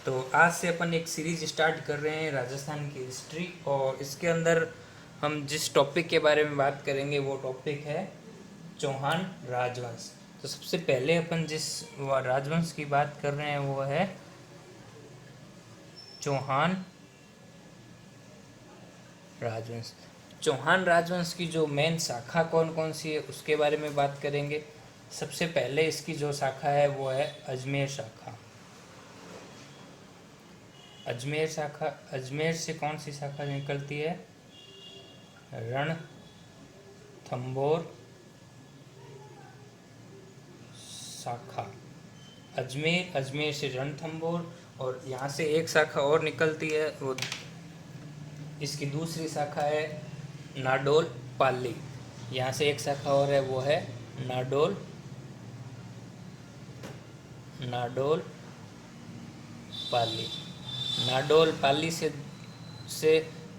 तो आज से अपन एक सीरीज स्टार्ट कर रहे हैं राजस्थान की हिस्ट्री, और इसके अंदर हम जिस टॉपिक के बारे में बात करेंगे वो टॉपिक है चौहान राजवंश। तो सबसे पहले अपन जिस राजवंश की बात कर रहे हैं वो है चौहान राजवंश। चौहान राजवंश की जो मेन शाखा कौन कौन सी है उसके बारे में बात करेंगे। सबसे पहले इसकी जो शाखा है वो है अजमेर शाखा। अजमेर शाखा, अजमेर से कौन सी शाखा निकलती है? रणथंभौर शाखा। अजमेर, अजमेर से रणथंभौर, और यहाँ से एक शाखा और निकलती है, वो इसकी दूसरी शाखा है नाडोल पाली। यहाँ से एक शाखा और है, वो है नाडोल नाडोल पाली। नाडोल पाली से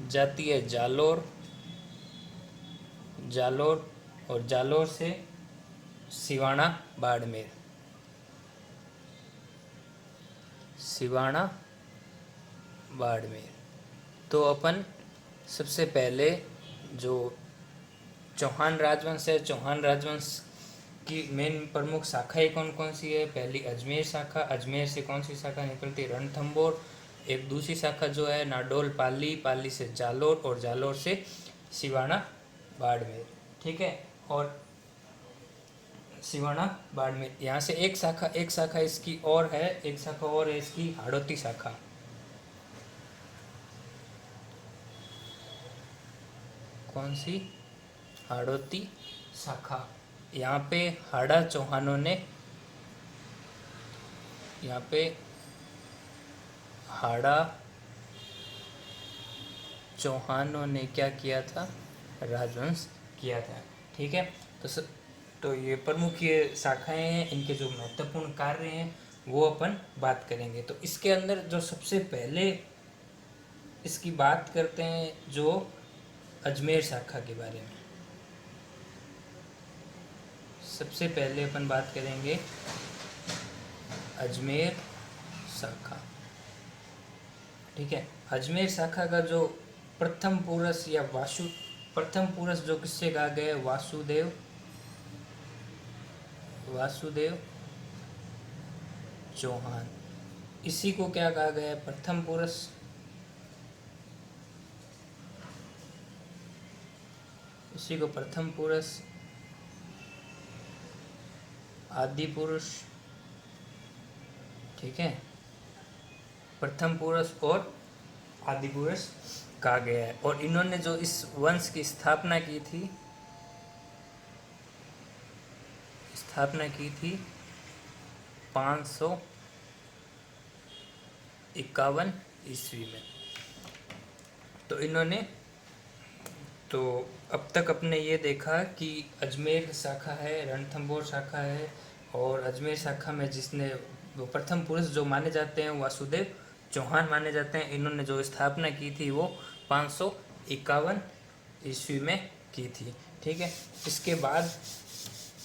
जाती है जालोर, जालोर, और जालोर से सिवाना बाड़मेर, सिवाना बाड़मेर। तो अपन सबसे पहले जो चौहान राजवंश है, चौहान राजवंश की मेन प्रमुख शाखाएं कौन कौन सी है? पहली अजमेर शाखा। अजमेर से कौन सी शाखा निकलती है? रणथंभौर। एक दूसरी शाखा जो है नाडोल पाली, पाली से जालोर, और जालोर से सिवाना बाड़मेर। ठीक है, और सिवाना बाड़मेर। यहाँ से एक शाखा इसकी और है, एक शाखा और है इसकी हाड़ौती शाखा। कौन सी? हाड़ौती शाखा। यहाँ पे हाड़ा चौहानों ने, यहाँ पे हाड़ा चौहानों ने क्या किया था? राजवंश किया था। ठीक है, तो ये प्रमुख ये शाखाएं हैं, इनके जो महत्वपूर्ण कार्य हैं वो अपन बात करेंगे। तो इसके अंदर जो सबसे पहले इसकी बात करते हैं जो अजमेर शाखा के बारे में। सबसे पहले अपन बात करेंगे अजमेर शाखा। ठीक है, अजमेर शाखा का जो प्रथम पुरुष या प्रथम पुरुष जो किससे कहा गया है? वासुदेव चौहान। इसी को क्या कहा गया है? प्रथम पुरुष। इसी को प्रथम पुरुष, आदि पुरुष, ठीक है, प्रथम पुरुष और आदि पुरुष कहा गया है। और इन्होंने जो इस वंश की स्थापना की थी 551 ईस्वी में। तो इन्होंने तो अब तक अपने ये देखा कि अजमेर शाखा है, रणथंभौर शाखा है, और अजमेर शाखा में जिसने वो प्रथम पुरुष जो माने जाते हैं वासुदेव चौहान माने जाते हैं। इन्होंने जो स्थापना की थी वो 551 ईस्वी में की थी। ठीक है, इसके बाद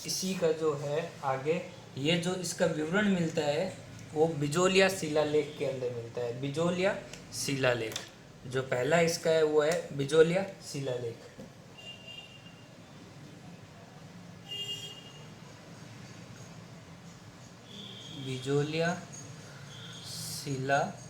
इसी का जो है आगे ये जो इसका विवरण मिलता है वो बिजोलिया शिलालेख के अंदर मिलता है। बिजोलिया शिलालेख जो पहला इसका है वो है बिजोलिया शिलालेख। बिजोलिया शिलालेख।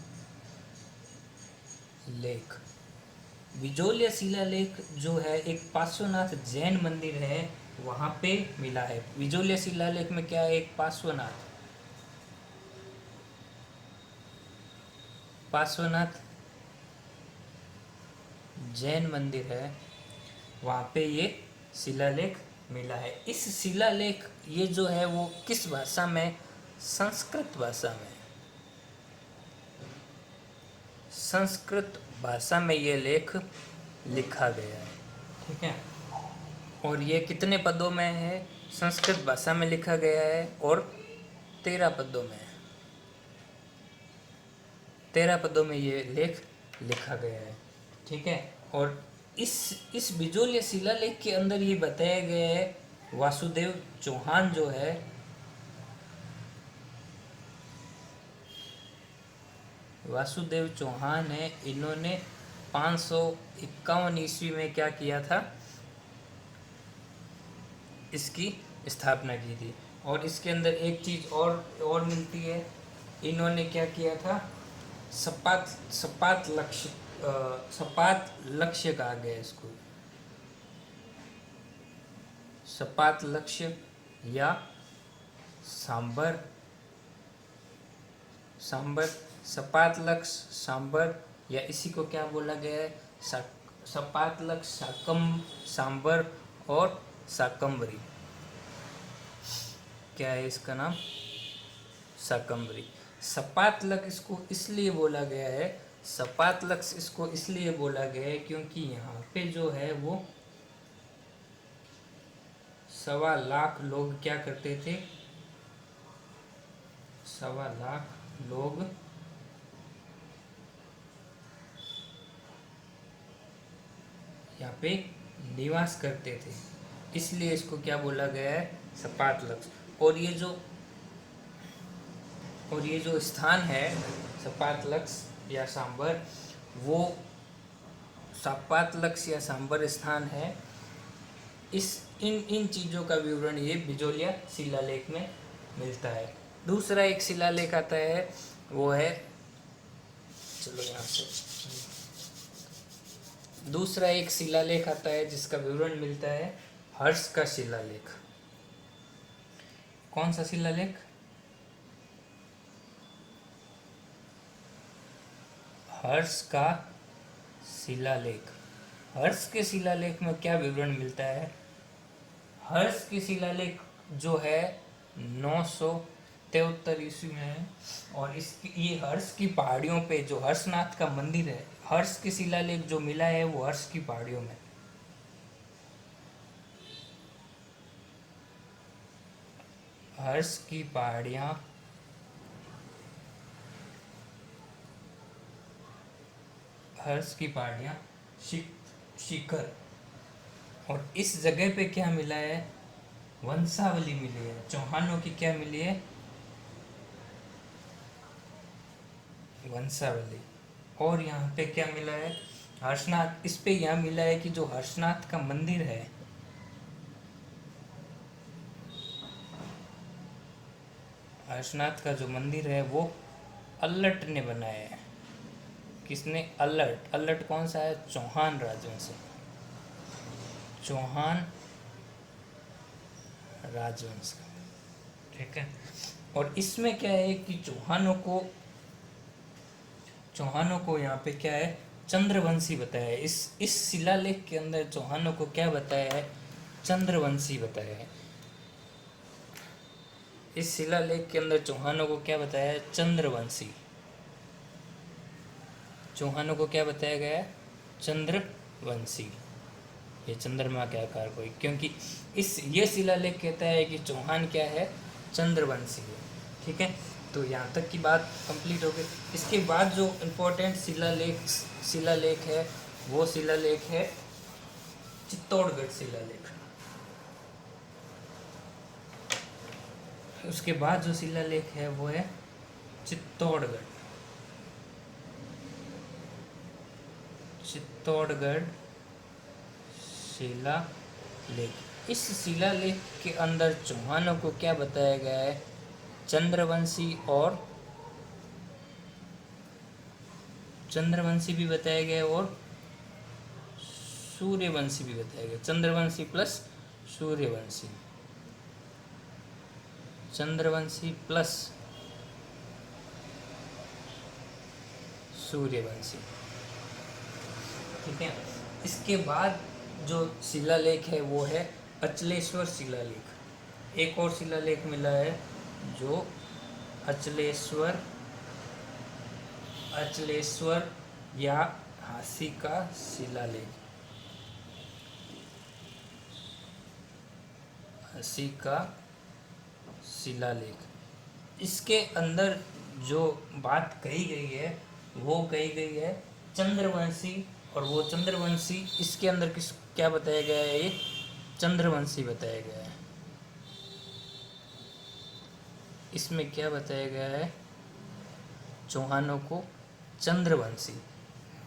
बिजोलिया शिलालेख जो है एक पार्श्वनाथ जैन मंदिर है वहाँ पे मिला है। बिजोलिया शिलालेख में क्या है? एक पार्श्वनाथ जैन मंदिर है, वहाँ पे ये शिलालेख मिला है। इस शिलालेख ये जो है वो किस भाषा में? संस्कृत भाषा में। संस्कृत भाषा में ये लेख लिखा गया है। ठीक है, और ये कितने पदों में है? संस्कृत भाषा में लिखा गया है और 13 पदों में है। 13 पदों में ये लेख लिखा गया है। ठीक है, और इस बिजोलिया शिलालेख के अंदर ये बताया गया है वासुदेव चौहान जो है वासुदेव चौहान है, इन्होंने 551 ईस्वी में क्या किया था, इसकी स्थापना की थी। और इसके अंदर एक चीज़ और मिलती है, इन्होंने क्या किया था, सपात लक्ष्य कहा गया इसको, सपात लक्ष्य या सांबर सपात लक्ष्य सांबर, या इसी को क्या बोला गया है, सपात लक्ष्य सांबर और शाकंभरी। क्या है इसका नाम, शाकंभरी। सपात लक्ष्य इसको इसलिए बोला गया है, सपात लक्ष्य इसको इसलिए बोला गया है क्योंकि यहाँ पे जो है वो 1.25 लाख लोग क्या करते थे, 1.25 लाख लोग यहाँ पे निवास करते थे, इसलिए इसको क्या बोला गया है, सपात लक्ष्य। और ये जो स्थान है सपात लक्ष्य या सांबर, वो सपात लक्ष्य या सांबर स्थान है, इन चीज़ों का विवरण ये बिजोलिया शिलालेख में मिलता है। दूसरा एक शिलालेख आता है, वो है, चलो यहाँ से, दूसरा एक शिलालेख आता है जिसका विवरण मिलता है हर्ष का शिलालेख। कौन सा शिलालेख, हर्ष का शिलालेख। हर्ष के शिलालेख में क्या विवरण मिलता है, हर्ष के शिलालेख जो है 973 ईस्वी में है, और इसकी ये हर्ष की पहाड़ियों पे जो हर्षनाथ का मंदिर है, हर्ष के शिलालेख जो मिला है वो हर्ष की पहाड़ियों में, हर्ष की पहाड़ियाँ, हर्ष की पहाड़ियाँ शिखर, और इस जगह पे क्या मिला है, वंशावली मिली है, चौहानों की क्या मिली है, वंशावली। और यहाँ पे क्या मिला है, हर्षनाथ, इस पे यहाँ मिला है कि जो हर्षनाथ का मंदिर है, हर्षनाथ का जो मंदिर है वो अल्लट ने बनाया है। किसने, अल्लट। अल्लट कौन सा है, चौहान राजवंश, चौहान राजवंश का, ठीक है। और इसमें क्या है कि चौहानों को यहाँ पे क्या है, चंद्रवंशी बताया है। इस शिलालेख के अंदर चौहानों को क्या बताया है, चंद्रवंशी बताया है। इस शिलालेख के अंदर चौहानों को क्या बताया है, चंद्रवंशी। चौहानों को क्या बताया गया है, चंद्रवंशी। ये चंद्रमा के आकार कोई, क्योंकि ये शिलालेख कहता है कि चौहान क्या है, चंद्रवंशी है, ठीक है। तो यहाँ तक की बात कंप्लीट हो गई। इसके बाद जो इम्पोर्टेंट शिलालेख है वो शिलालेख है चित्तौड़गढ़ शिलालेख। उसके बाद जो शिलालेख है वो है चित्तौड़गढ़ शिलालेख। इस शिलालेख के अंदर चौहानों को क्या बताया गया है, चंद्रवंशी भी बताया गया है और सूर्यवंशी भी बताया गया। चंद्रवंशी प्लस सूर्यवंशी, चंद्रवंशी प्लस सूर्यवंशी, ठीक है। इसके बाद जो शिलालेख है वो है अचलेश्वर शिलालेख। एक और शिलालेख मिला है जो अचलेश्वर या हासी का शिलालेख, हासी का शिलालेख। इसके अंदर जो बात कही गई है वो कही गई है चंद्रवंशी, और वो चंद्रवंशी इसके अंदर क्या बताया गया है, ये चंद्रवंशी बताया गया है। इसमें क्या बताया गया है, चौहानों को चंद्रवंशी।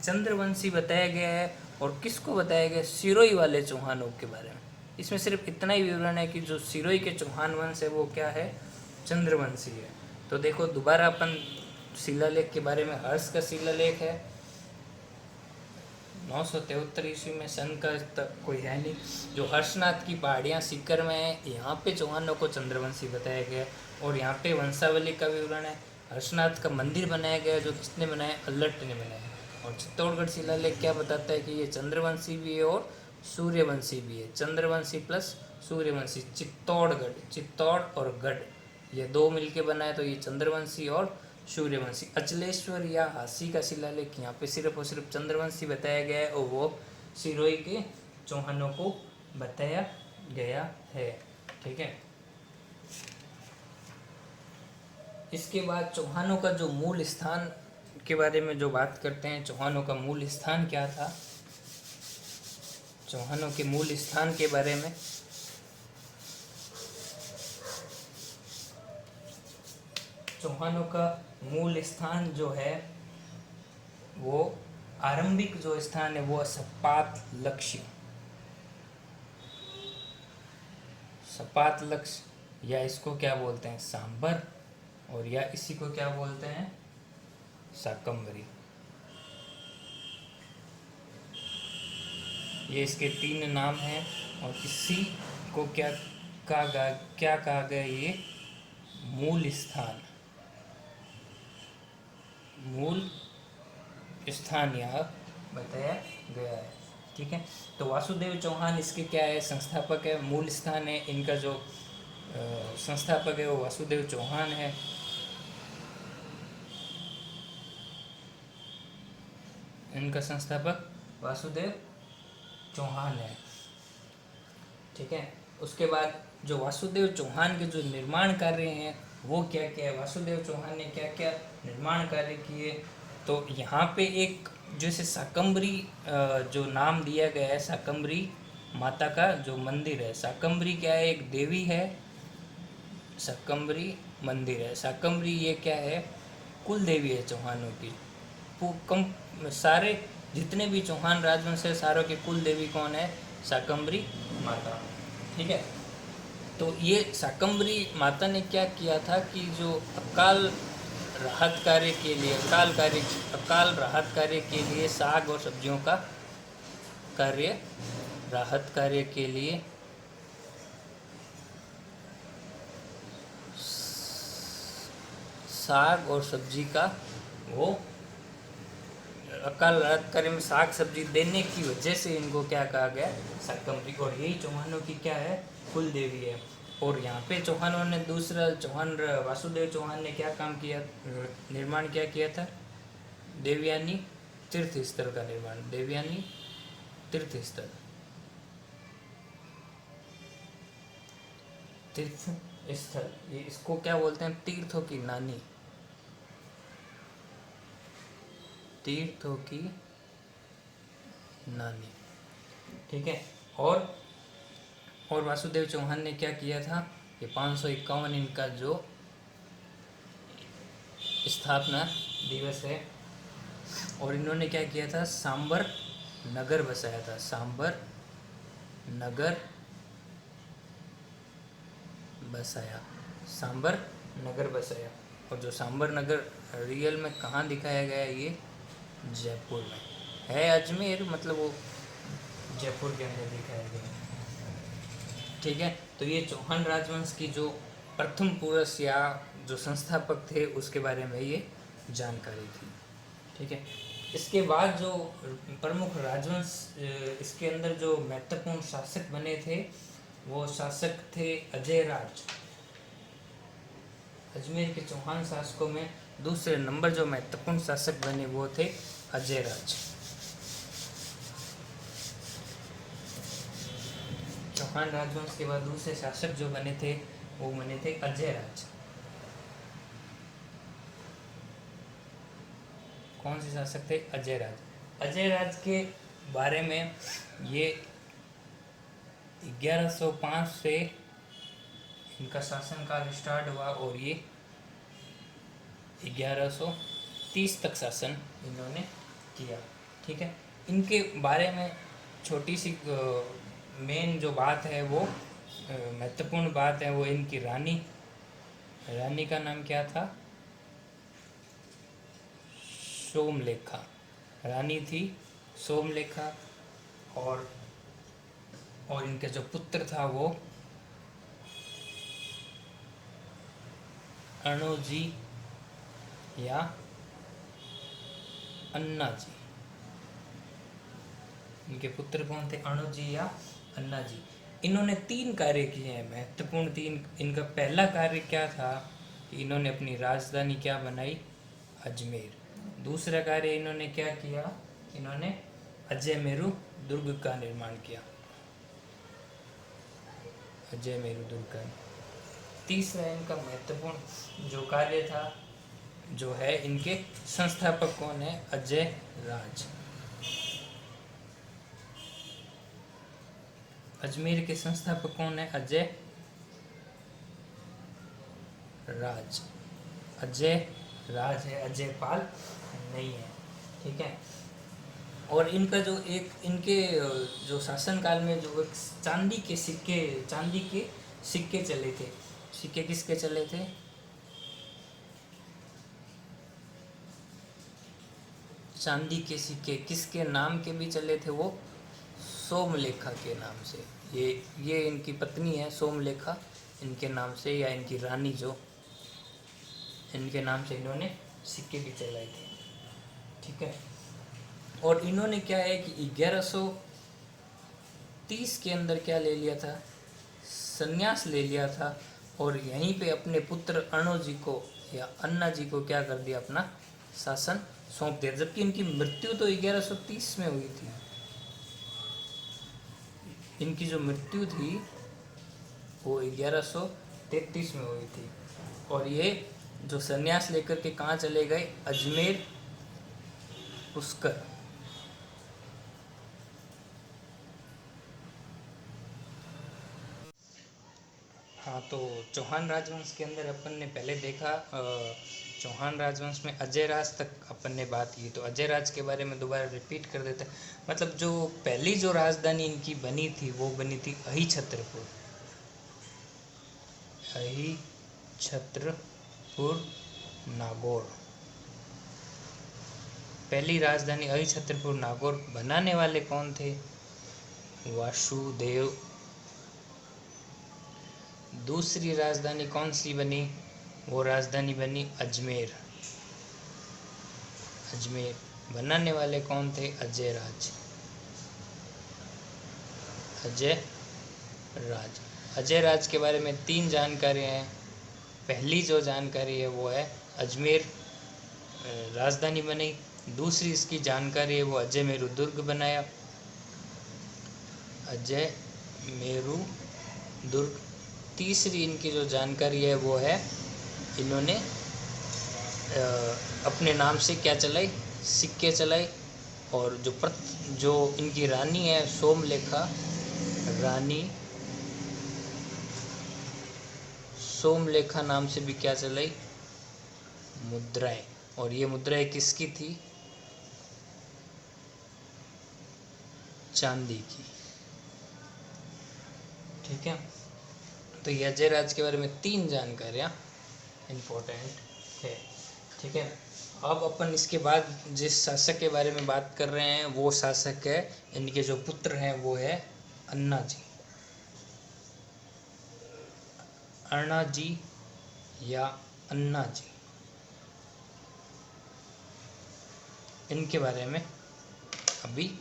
चंद्रवंशी बताया गया है, और किसको बताया गया? सिरोही वाले चौहानों के बारे में। इसमें सिर्फ इतना ही विवरण है कि जो सिरोही के चौहान वंश है वो क्या है? चंद्रवंशी है। तो देखो दोबारा अपन शिलालेख के बारे में, हर्ष का शिलालेख है 973 ईस्वी में, सन का तक कोई है नहीं। जो हर्षनाथ की पहाड़ियाँ सीकर में है, यहाँ पे चौहानों को चंद्रवंशी बताया गया है। और यहाँ पे वंशावली का विवरण है। हर्षनाथ का मंदिर बनाया गया है, जो किसने बनाया? अल्लट ने बनाया। और चित्तौड़गढ़ शिलालेख क्या बताता है कि ये चंद्रवंशी भी है और सूर्यवंशी भी है। चंद्रवंशी प्लस सूर्यवंशी, चित्तौड़गढ़, चित्तौड़ और गढ़ ये दो मिलके बना है, तो ये चंद्रवंशी और सूर्यवंशी। अचलेश्वर या हासी का शिलालेख, यहाँ पे सिर्फ और सिर्फ चंद्रवंशी बताया गया है, और वो सिरोही के चौहानों को बताया गया है। ठीक है। इसके बाद चौहानों का जो मूल स्थान के बारे में जो बात करते हैं, चौहानों का मूल स्थान क्या था? चौहानों के मूल स्थान के बारे में चौहानों का मूल स्थान जो है वो आरंभिक जो स्थान है वो सपात लक्ष्य, सपात लक्ष्य, या इसको क्या बोलते हैं? सांबर, और या इसी को क्या बोलते हैं? शाकंभरी। ये इसके तीन नाम हैं, और इसी को क्या कहा गया? ये मूल स्थान, मूल स्थान यहाँ बताया गया है। ठीक है। तो वासुदेव चौहान इसके क्या है? संस्थापक है। मूल स्थान है इनका, जो संस्थापक है वो वासुदेव चौहान है। इनका संस्थापक वासुदेव चौहान है। ठीक है। उसके बाद जो वासुदेव चौहान के जो निर्माण कार्य हैं वो क्या क्या है? वासुदेव चौहान ने क्या क्या निर्माण कार्य किए? तो यहाँ पे एक जैसे शाकंभरी जो नाम दिया गया है, शाकंभरी माता का जो मंदिर है, शाकंभरी क्या है? एक देवी है, शाकंभरी मंदिर है। शाकंभरी ये क्या है? कुल देवी है चौहानों की। सारे जितने भी चौहान राजवंश है सारों की कुल देवी कौन है? शाकंभरी माता। ठीक है। तो ये शाकंभरी माता ने क्या किया था कि जो अकाल राहत कार्य के लिए, अकाल राहत कार्य के लिए साग और सब्जियों का कार्य, राहत कार्य के लिए साग और सब्जी का, वो अकाल राहत कार्य में साग सब्जी देने की वजह से इनको क्या कहा गया? शाकंभरी। और यही चौहानों की क्या है? कुल देवी है। और यहाँ पे चौहानों ने दूसरा चौहान वासुदेव चौहान ने क्या काम किया, निर्माण क्या किया था? देवयानी तीर्थ स्थल का निर्माण। देवयानी तीर्थ स्थल, तीर्थ स्थल, ये इसको क्या बोलते हैं? तीर्थों की नानी, तीर्थों की नानी। ठीक है। और वासुदेव चौहान ने क्या किया था? ये 551 इनका जो स्थापना दिवस है, और इन्होंने क्या किया था? सांबर नगर बसाया था। सांबर नगर बसाया, सांबर नगर बसाया। और जो सांबर नगर रियल में कहाँ दिखाया गया है? ये जयपुर में है। अजमेर मतलब वो जयपुर के अंदर दिखाया गया है। ठीक है। तो ये चौहान राजवंश की जो प्रथम पुरुष या जो संस्थापक थे उसके बारे में ये जानकारी थी। ठीक है। इसके बाद जो प्रमुख राजवंश, इसके अंदर जो महत्वपूर्ण शासक बने थे वो शासक थे अजय राज। अजमेर के चौहान शासकों में दूसरे नंबर जो महत्वपूर्ण शासक बने वो थे अजय राज। चौहान राजवंश के बाद दूसरे शासक जो बने थे वो बने थे अजय राज। कौन से शासक थे? अजय राज। अजय राज के बारे में ये 1105 से इनका शासनकाल स्टार्ट हुआ और ये 1130 30 तक शासन इन्होंने किया। ठीक है, इनके बारे में छोटी सी मेन जो बात है वो महत्वपूर्ण बात है वो इनकी रानी का नाम क्या था? सोमलेखा। रानी थी सोमलेखा। और इनके जो पुत्र था वो अणुजी या अन्ना जी। इनके पुत्र कौन थे? अणुजी या अन्ना जी। इन्होंने 3 कार्य किए हैं महत्वपूर्ण 3। इनका पहला कार्य क्या था कि इन्होंने अपनी राजधानी क्या बनाई? अजमेर। दूसरा कार्य इन्होंने क्या किया? इन्होंने अजय मेरू दुर्ग का निर्माण किया। अजय मेरू दुर्ग का। तीसरा इनका महत्वपूर्ण जो कार्य था जो है इनके संस्थापक कौन है? अजय राज। अजमेर के संस्थापक कौन है? अजय राज। अजय राज है, अजय पाल नहीं है। ठीक है, और इनका जो इनके जो शासनकाल में जो एक चांदी के सिक्के चले थे। सिक्के किसके चले थे? चांदी के सिक्के किसके नाम के भी चले थे? वो सोमलेखा के नाम से। ये इनकी पत्नी है सोमलेखा, इनके नाम से, या इनकी रानी जो, इनके नाम से इन्होंने सिक्के भी चलाए थे। ठीक है, और इन्होंने क्या है कि 1130 के अंदर क्या ले लिया था? संन्यास ले लिया था, और यहीं पे अपने पुत्र अणु जी को या अन्ना जी को क्या कर दिया? अपना शासन सौंप दिया। जबकि इनकी मृत्यु तो 1130 में हुई थी। इनकी जो मृत्यु थी वो 1133 में हुई थी, और ये जो संन्यास लेकर के कहाँ चले गए? अजमेर पुष्कर। हाँ, तो चौहान राजवंश के अंदर अपन ने पहले देखा, चौहान राजवंश में अजय राज तक अपन ने बात की। तो अजय राज के बारे में दोबारा रिपीट कर देते हैं। मतलब जो पहली जो राजधानी इनकी बनी थी वो बनी थी अहिछत्रपुर। अहिछत्रपुर नागौर। पहली राजधानी अहिछत्रपुर नागौर। बनाने वाले कौन थे? वासुदेव। दूसरी राजधानी कौन सी बनी? वो राजधानी बनी अजमेर। अजमेर। बनाने वाले कौन थे? अजय राज। अजय राज। अजय राज के बारे में 3 जानकारी हैं। पहली जो जानकारी है वो है अजमेर राजधानी बनी। दूसरी इसकी जानकारी है वो अजय मेरू दुर्ग बनाया। अजय मेरू दुर्ग। तीसरी इनकी जो जानकारी है वो है इन्होंने अपने नाम से क्या चलाई? सिक्के चलाई। और जो इनकी रानी है सोमलेखा, रानी सोमलेखा नाम से भी क्या चलाई? मुद्राएं। और ये मुद्राएं किसकी थी? चांदी की। ठीक है, तो ये अजय राज के बारे में 3 जानकारियाँ इम्पोर्टेंट है। ठीक है, अब अपन इसके बाद जिस शासक के बारे में बात कर रहे हैं वो शासक है, इनके जो पुत्र हैं वो है अन्ना जी। अन्ना जी या अन्ना जी, इनके बारे में अभी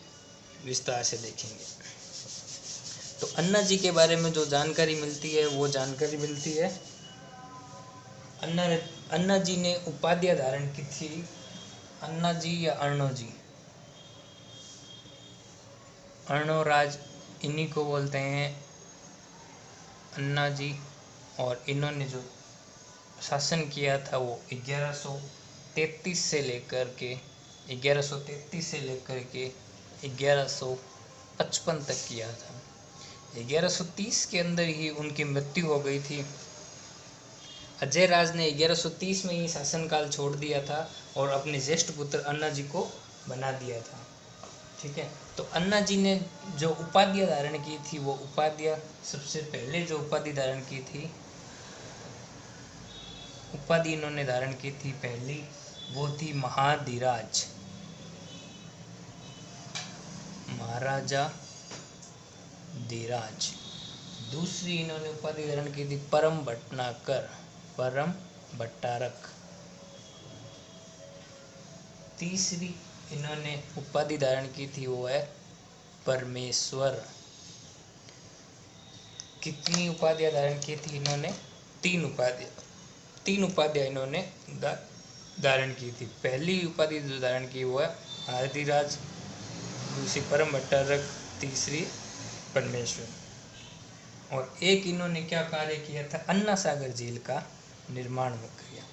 विस्तार से देखेंगे। तो अन्ना जी के बारे में जो जानकारी मिलती है वो जानकारी मिलती है अन्ना जी ने उपाधियां धारण की थी। अन्ना जी या अर्णो जी, अर्णोराज इन्हीं को बोलते हैं अन्ना जी। और इन्होंने जो शासन किया था वो 1133 से लेकर के 1155 तक किया था। 1130 के अंदर ही उनकी मृत्यु हो गई थी। अजयराज ने 1130 में ही शासनकाल छोड़ दिया था और अपने ज्येष्ठ पुत्र अन्ना जी को बना दिया था। ठीक है, तो अन्ना जी ने जो उपाधियां धारण की थी, वो उपाधियां सबसे पहले जो उपाधि धारण की थी, उपाधि इन्होंने धारण की थी पहली, वो थी महाधिराज, महाराजा धीराज। दूसरी इन्होंने उपाधि धारण की थी परम भटनागर, परम भट्टारक। तीसरी इन्होंने उपाधि धारण की थी वो है परमेश्वर। कितनी उपाधियां धारण की थी इन्होंने? तीन उपाधियां इन्होंने धारण की थी। पहली उपाधि जो धारण की वो है आदिराज, दूसरी परम भट्टारक, तीसरी परमेश्वर। और एक इन्होंने क्या कार्य किया था? अन्ना सागर झील का निर्माण किया।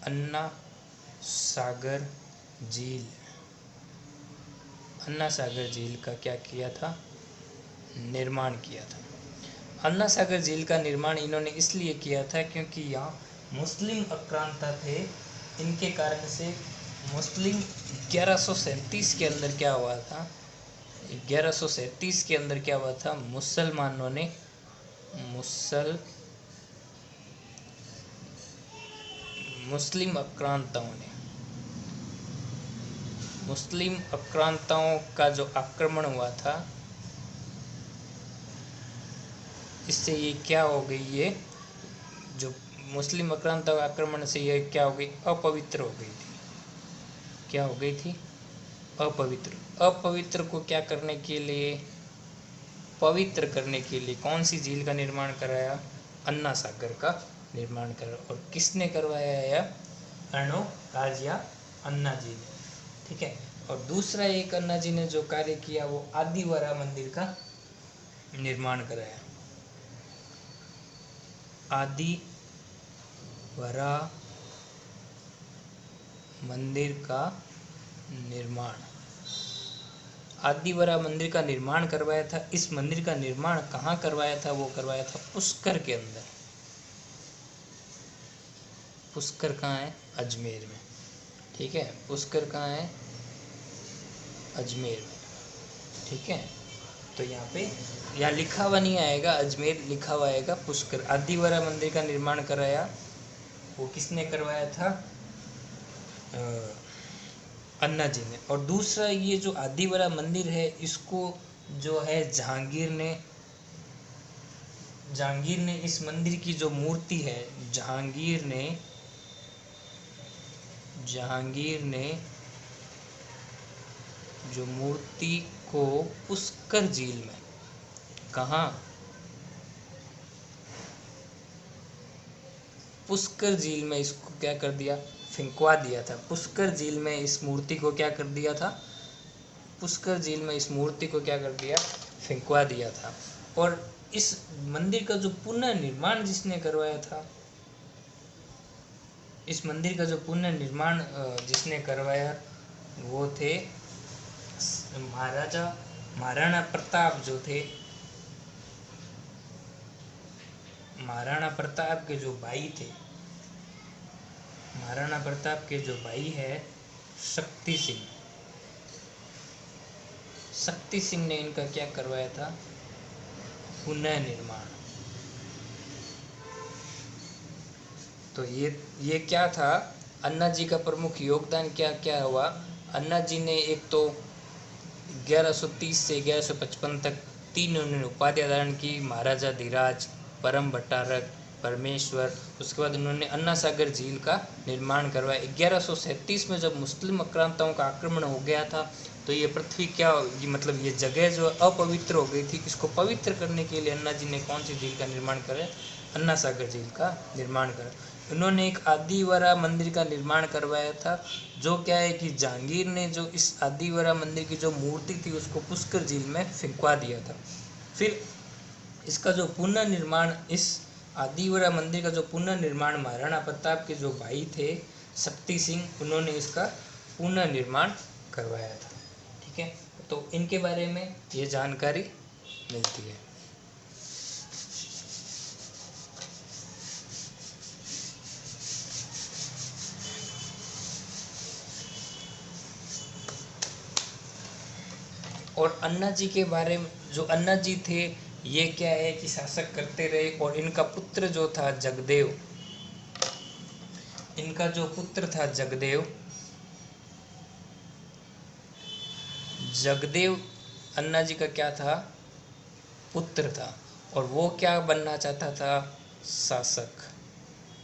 अन्ना सागर झील, अन्ना सागर झील का क्या किया था? निर्माण किया था। अन्ना सागर झील का निर्माण इन्होंने इसलिए किया था क्योंकि यहाँ मुस्लिम आक्रांता थे। इनके कारण से मुस्लिम 1137 के अंदर क्या हुआ था? 1137 के अंदर क्या हुआ था? मुसलमानों ने मुस्लिम आक्रांताओं का जो आक्रमण हुआ था, इससे ये क्या हो गई, ये जो मुस्लिम आक्रांताओं के आक्रमण से ये क्या हो गई? अपवित्र हो गई थी। क्या हो गई थी? अपवित्र। अपवित्र को क्या करने के लिए? पवित्र करने के लिए कौन सी झील का निर्माण कराया? अन्ना सागर का निर्माण करा। और किसने करवाया है? अर्णो राजिया अन्ना जी ने। ठीक है, और दूसरा एक अन्ना जी ने जो कार्य किया वो आदिवरा मंदिर का निर्माण कराया। आदिवरा मंदिर का निर्माण, आदिवरा मंदिर का निर्माण करवाया था। इस मंदिर का निर्माण कहाँ करवाया था? वो करवाया था पुष्कर के अंदर। पुष्कर कहाँ है? अजमेर में। ठीक है, पुष्कर कहाँ है? अजमेर में। ठीक है, तो यहाँ पे यहाँ लिखा हुआ नहीं आएगा अजमेर, लिखा हुआ आएगा पुष्कर। आदिवरा मंदिर का निर्माण कराया, वो किसने करवाया था? अन्ना जी ने। और दूसरा ये जो आदिवरा मंदिर है, इसको जो है जहांगीर ने इस मंदिर की जो मूर्ति है, जहांगीर ने जो मूर्ति को पुष्कर झील में, कहाँ? पुष्कर झील में इसको क्या कर दिया? फेंकवा दिया था। पुष्कर झील में इस मूर्ति को क्या कर दिया था? पुष्कर झील में इस मूर्ति को क्या कर दिया? फेंकवा दिया था। और इस मंदिर का जो पुनर्निर्माण जिसने करवाया था, इस मंदिर का जो पुनर्निर्माण जिसने करवाया वो थे महाराणा प्रताप जो थे। महाराणा प्रताप के जो भाई थे, महाराणा प्रताप के जो भाई है शक्ति सिंह, शक्ति सिंह ने इनका क्या करवाया था? पुनर्निर्माण। तो ये क्या था? अन्ना जी का प्रमुख योगदान क्या क्या हुआ? अन्ना जी ने एक तो 1130 से 1155 तक 3 उन्होंने उपाधियां धारण की, महाराजा धीराज, परम भट्टारक, परमेश्वर। उसके बाद उन्होंने अन्ना सागर झील का निर्माण करवाया। 1137 में जब मुस्लिम आक्रांताओं का आक्रमण हो गया था, तो ये पृथ्वी क्या, मतलब ये जगह जो अपवित्र हो गई थी, इसको पवित्र करने के लिए अन्ना जी ने कौन सी झील का निर्माण करा? अन्ना सागर झील का निर्माण करा। उन्होंने एक आदिवरा मंदिर का निर्माण करवाया था, जो क्या है कि जहांगीर ने जो इस आदिवरा मंदिर की जो मूर्ति थी उसको पुष्कर झील में फेंकवा दिया था। फिर इसका जो पुनर्निर्माण, इस आदिवरा मंदिर का जो पुनर्निर्माण महाराणा प्रताप के जो भाई थे शक्ति सिंह, उन्होंने इसका पुनर्निर्माण करवाया था। ठीक है, तो इनके बारे में ये जानकारी मिलती है। और अन्ना जी के बारे में, जो अन्ना जी थे ये क्या है कि शासक करते रहे, और इनका पुत्र जो था जगदेव, इनका जो पुत्र था जगदेव, जगदेव अन्ना जी का क्या था, पुत्र था, और वो क्या बनना चाहता था, शासक।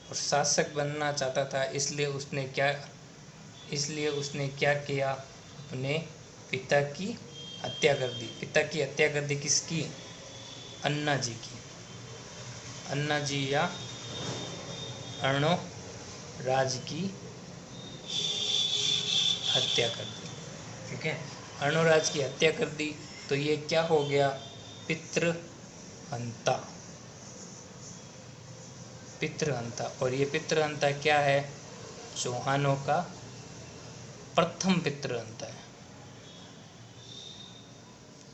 और शासक बनना चाहता था, इसलिए उसने क्या किया, अपने पिता की हत्या कर दी। पिता की हत्या कर दी, किसकी, अन्ना जी की। अन्ना जी या अर्णोराज की हत्या कर दी। ठीक है, अर्णोराज की हत्या कर दी, तो ये क्या हो गया, पितृहंता। पितृहंता, और ये पितृहंता क्या है, चौहानों का प्रथम पितृहंता है।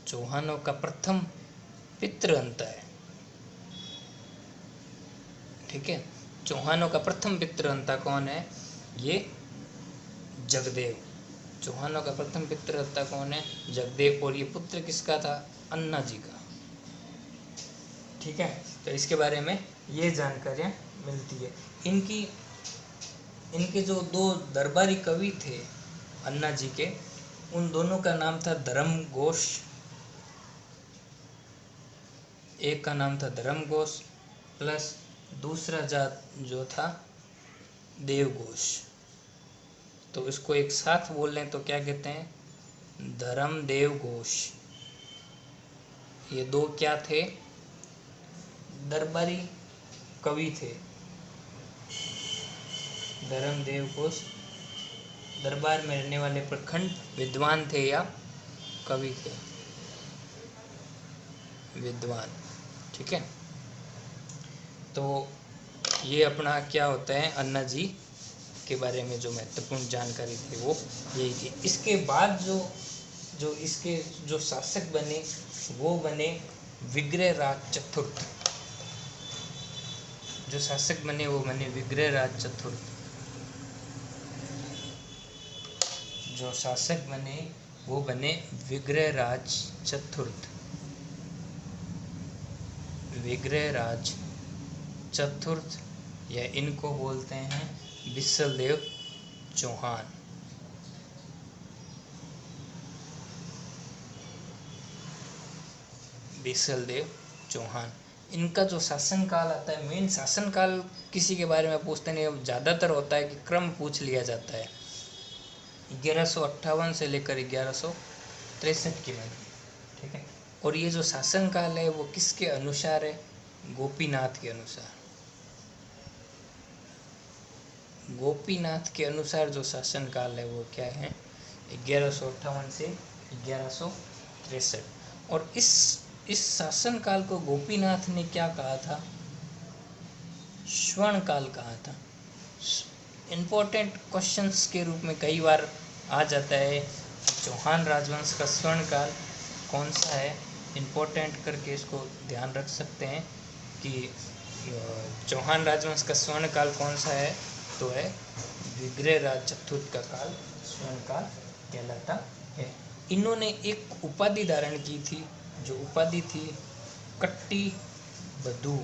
चौहानों का प्रथम पितृहंता है। ठीक है, चौहानों का प्रथम पितृहंता कौन है, ये जगदेव। चौहानों का प्रथम पितृहंता कौन है, जगदेव, और ये पुत्र किसका था, अन्ना जी का। ठीक है, तो इसके बारे में ये जानकारियाँ मिलती है। इनके जो दो दरबारी कवि थे अन्ना जी के, उन दोनों का नाम था धर्म घोष। एक का नाम था धर्म घोष, प्लस दूसरा जात जो था देव घोष। तो इसको एक साथ बोल लें तो क्या कहते हैं, धर्म देव घोष। ये दो क्या थे, दरबारी कवि थे। धर्म देव घोष दरबार में रहने वाले प्रखंड विद्वान थे या कवि थे, विद्वान। ठीक है, तो ये अपना क्या होता है, अन्ना जी के बारे में जो महत्वपूर्ण जानकारी थी वो यही थी। इसके बाद जो इसके जो शासक बने वो बने विग्रहराज चतुर्थ। जो शासक बने वो बने विग्रहराज चतुर्थ। जो शासक बने वो बने विग्रहराज चतुर्थ। विग्रहराज चतुर्थ, या इनको बोलते हैं बिसलदेव चौहान। बिसलदेव चौहान, इनका जो शासनकाल आता है, मेन शासनकाल किसी के बारे में पूछते नहीं, ज़्यादातर होता है कि क्रम पूछ लिया जाता है। 1158 से लेकर 1163 के मध्य। ठीक है, और ये जो शासनकाल है वो किसके अनुसार है, गोपीनाथ के अनुसार। गोपीनाथ के अनुसार जो शासनकाल है वो क्या है, 1158 से 1163। और इस शासनकाल को गोपीनाथ ने क्या कहा था, स्वर्ण काल कहा था। इम्पोर्टेंट क्वेश्चंस के रूप में कई बार आ जाता है, चौहान राजवंश का स्वर्ण काल कौन सा है, इम्पोर्टेंट करके इसको ध्यान रख सकते हैं कि चौहान राजवंश का स्वर्ण काल कौन सा है, तो है विग्रहराज चतुर्थ का काल स्वर्ण काल कहलाता है। इन्होंने एक उपाधि धारण की थी, जो उपाधि थी कट्टी बधू।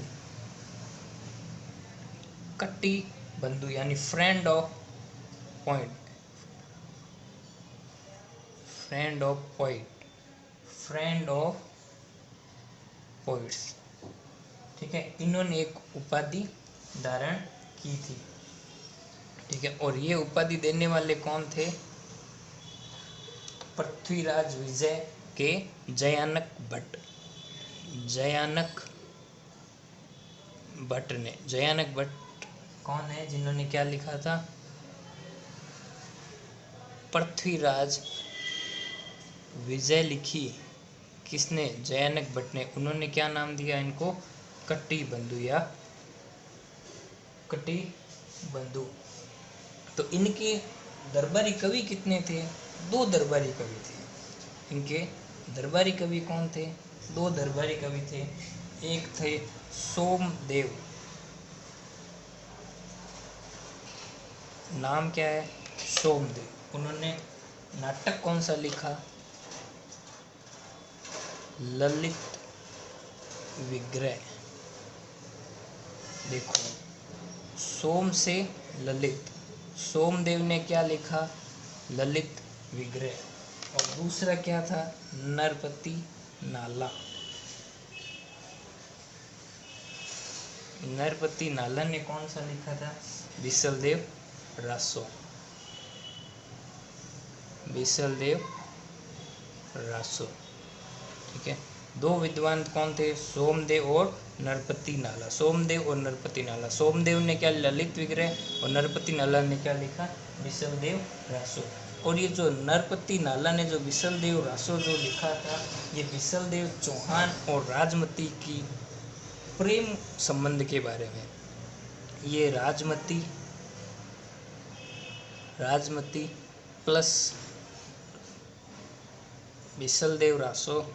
कट्टी बंधु यानी friend of point, friend of point, friend of points. ठीक है, इन्होंने एक उपाधि धारण की थी। ठीक है, और ये उपाधि देने वाले कौन थे, पृथ्वीराज विजय के जयानक भट्ट। जयानक भट्ट ने, जयानक भट्ट कौन है, जिन्होंने क्या लिखा था, पृथ्वीराज विजय लिखी, किसने, जयानक भट्ट ने। उन्होंने क्या नाम दिया इनको, कट्टी बंधु या कट्टी बंधु। तो इनके दरबारी कवि कितने थे, दो दरबारी कवि थे। इनके दरबारी कवि कौन थे, दो दरबारी कवि थे। एक थे सोमदेव, नाम क्या है, सोमदेव। उन्होंने नाटक कौन सा लिखा, ललित विग्रह। देखो, सोम से ललित, सोमदेव ने क्या लिखा? ललित विग्रह। और दूसरा क्या था? नरपति नाला। नरपति नाला ने कौन सा लिखा था? विसलदेव रासो। विसलदेव रासो, ठीक है। दो विद्वान कौन थे? सोमदेव और नरपति नाला। सोमदेव और नरपति नाला। सोमदेव ने क्या? ललित विग्रह। और नरपति नाला ने क्या लिखा? विसलदेव रासो। और ये जो नरपति नाला ने जो विसलदेव रासो जो लिखा था, ये विसलदेव चौहान और राजमती की प्रेम संबंध के बारे में। ये राजमती प्लस विसलदेव रासो,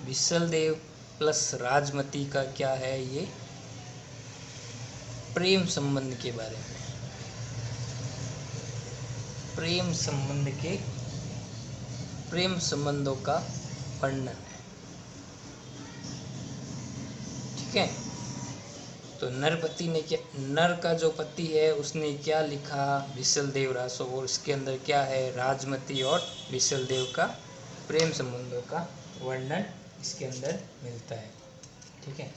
विसलदेव प्लस राजमती का क्या है? ये प्रेम संबंध के बारे में, प्रेम संबंधों का वर्णन है, ठीक है। तो नरपति ने क्या, नर का जो पति है उसने क्या लिखा? विसलदेव रासो। और इसके अंदर क्या है? राजमती और विसलदेव का प्रेम संबंधों का वर्णन इसके अंदर मिलता है, ठीक है।